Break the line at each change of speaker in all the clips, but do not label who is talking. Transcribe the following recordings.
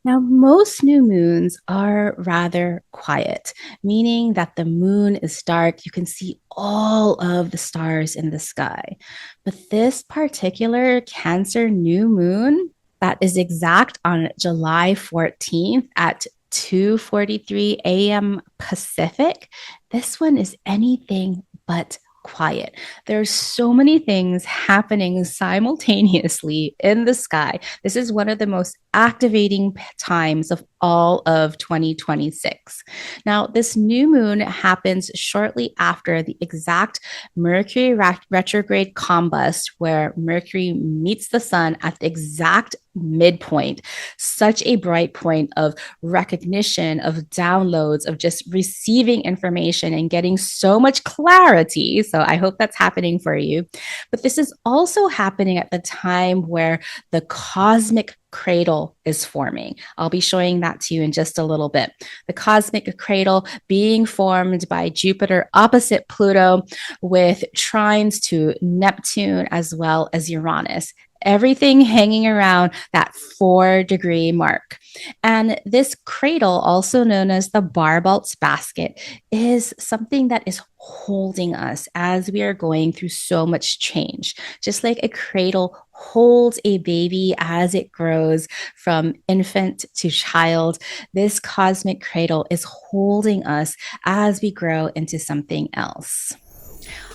Now, most new moons are rather quiet, meaning that the moon is dark. You can see all of the stars in the sky. But this particular Cancer new moon, that is exact on July 14th at 2:43 a.m. Pacific. This one is anything but quiet. There's so many things happening simultaneously in the sky. This is one of the most activating times of all of 2026. Now, this new moon happens shortly after the exact Mercury retrograde combust, where Mercury meets the sun at the exact midpoint. Such a bright point of recognition, of downloads, of just receiving information and getting so much clarity. So I hope that's happening for you. But this is also happening at the time where the cosmic cradle is forming. I'll be showing that to you in just a little bit. The cosmic cradle being formed by Jupiter opposite Pluto with trines to Neptune as well as Uranus. Everything hanging around that 4-degree mark. And this cradle, also known as the Barbault Basket, is something that is holding us as we are going through so much change. Just like a cradle holds a baby as it grows from infant to child, this cosmic cradle is holding us as we grow into something else.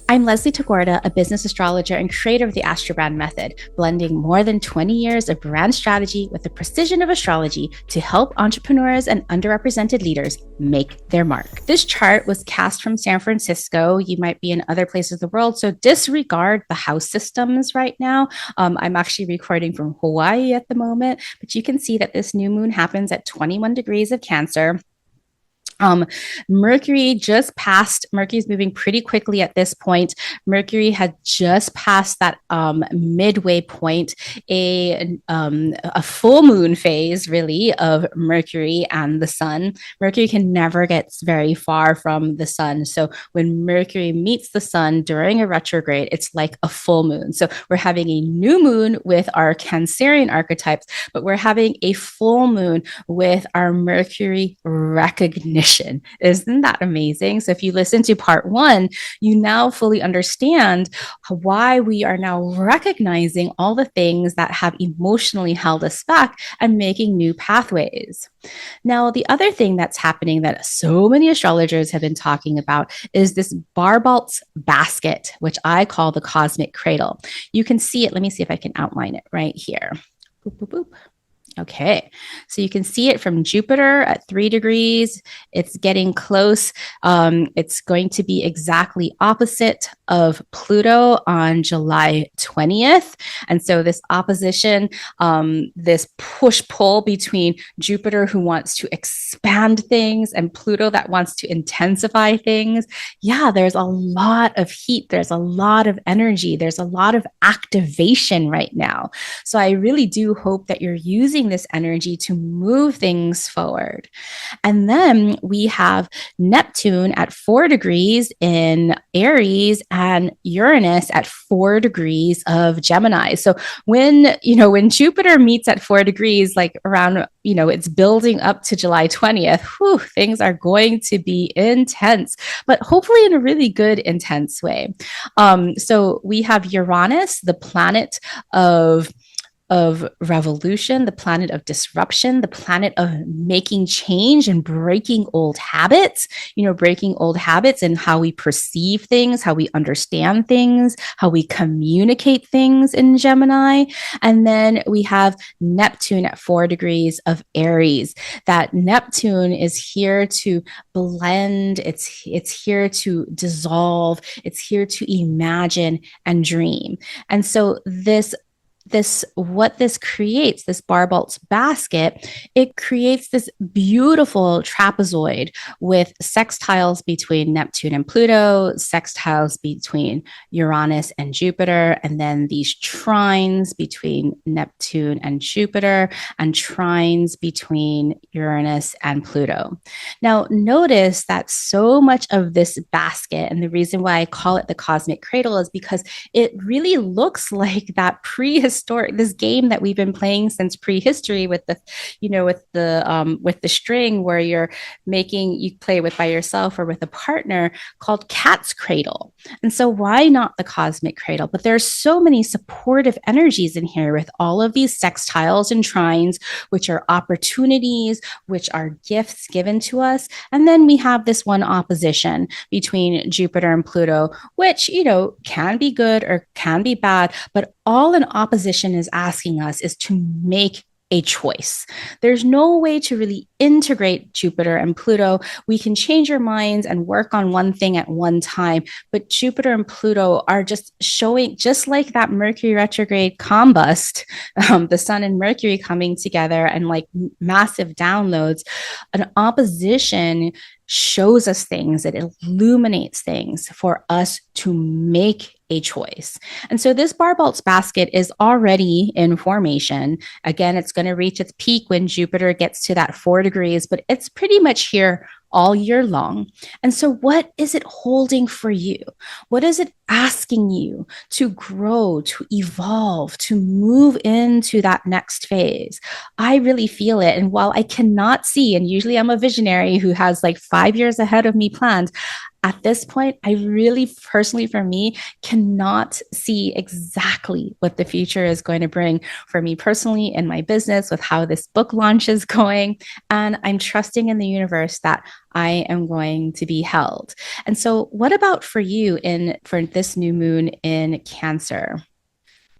I'm Leslie Tagorda, a business astrologer and creator of the Astrobrand method, blending more than 20 years of brand strategy with the precision of astrology to help entrepreneurs and underrepresented leaders make their mark. This chart was cast from San Francisco. You might be in other places of the world, so disregard the house systems right now. I'm actually recording from Hawaii at the moment, but you can see that this new moon happens at 21 degrees of Cancer. Mercury just passed. Mercury is moving pretty quickly at this point. Mercury had just passed that midway point, a full moon phase, really, of Mercury and the sun. Mercury can never get very far from the sun. So when Mercury meets the sun during a retrograde, it's like a full moon. So we're having a new moon with our Cancerian archetypes, but we're having a full moon with our Mercury recognition. Isn't that amazing? So if you listen to part one, you now fully understand why we are now recognizing all the things that have emotionally held us back and making new pathways. Now, the other thing that's happening that so many astrologers have been talking about is this Barbault basket, which I call the cosmic cradle. You can see it. Let me see if I can outline it right here. Boop, boop, boop. Okay, so you can see it from Jupiter at 3 degrees. It's getting close. It's going to be exactly opposite of Pluto on July 20th. And so this opposition, this push-pull between Jupiter, who wants to expand things, and Pluto that wants to intensify things. Yeah, there's a lot of heat. There's a lot of energy. There's a lot of activation right now. So I really do hope that you're using this energy to move things forward. And then we have Neptune at 4 degrees in Aries and Uranus at 4 degrees of Gemini. So when Jupiter meets at 4 degrees, like around, it's building up to July 20th, things are going to be intense, but hopefully in a really good, intense way. So we have Uranus, the planet of revolution, the planet of disruption, the planet of making change and breaking old habits, breaking old habits and how we perceive things, how we understand things, how we communicate things in Gemini. And then we have Neptune at 4 degrees of Aries. That Neptune is here to blend. It's here to dissolve. It's here to imagine and dream. And so what this creates, this Barbault basket, it creates this beautiful trapezoid with sextiles between Neptune and Pluto, sextiles between Uranus and Jupiter, and then these trines between Neptune and Jupiter, and trines between Uranus and Pluto. Now, notice that so much of this basket, and the reason why I call it the cosmic cradle, is because it really looks like that prehistoric this game that we've been playing since prehistory with the, with the string where you play with by yourself or with a partner, called Cat's Cradle. And so why not the cosmic cradle? But there's so many supportive energies in here with all of these sextiles and trines, which are opportunities, which are gifts given to us. And then we have this one opposition between Jupiter and Pluto, which, can be good or can be bad, but all an opposition is asking us is to make a choice. There's no way to really integrate Jupiter and Pluto. We can change our minds and work on one thing at one time, but Jupiter and Pluto are just showing, just like that Mercury retrograde combust, the Sun and Mercury coming together and like massive downloads, an opposition shows us things, it illuminates things for us to make a choice. And so this Barbault basket is already in formation. Again, it's going to reach its peak when Jupiter gets to that 4 degrees, but it's pretty much here all year long. And so what is it holding for you? What is it asking you to grow, to evolve, to move into that next phase? I really feel it. And while I cannot see, and usually I'm a visionary who has like 5 years ahead of me planned, at this point, I really personally, for me, cannot see exactly what the future is going to bring for me personally in my business with how this book launch is going. And I'm trusting in the universe that I am going to be held. And so what about for you for this new moon in Cancer?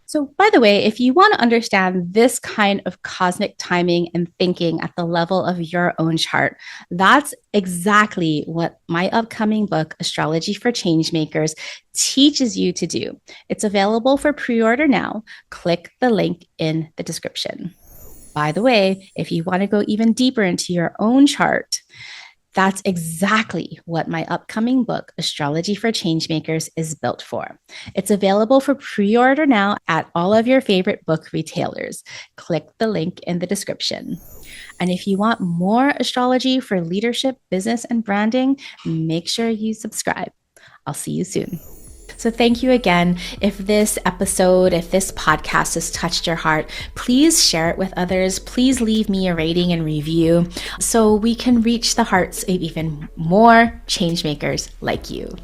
So, by the way, if you want to understand this kind of cosmic timing and thinking at the level of your own chart, that's exactly what my upcoming book, Astrology for Changemakers, teaches you to do. It's available for pre-order now. Click the link in the description. By the way, if you want to go even deeper into your own chart, that's exactly what my upcoming book, Astrology for Changemakers, is built for. It's available for pre-order now at all of your favorite book retailers. Click the link in the description. And if you want more astrology for leadership, business, and branding, make sure you subscribe. I'll see you soon. So thank you again. If this podcast has touched your heart, please share it with others. Please leave me a rating and review so we can reach the hearts of even more change makers like you.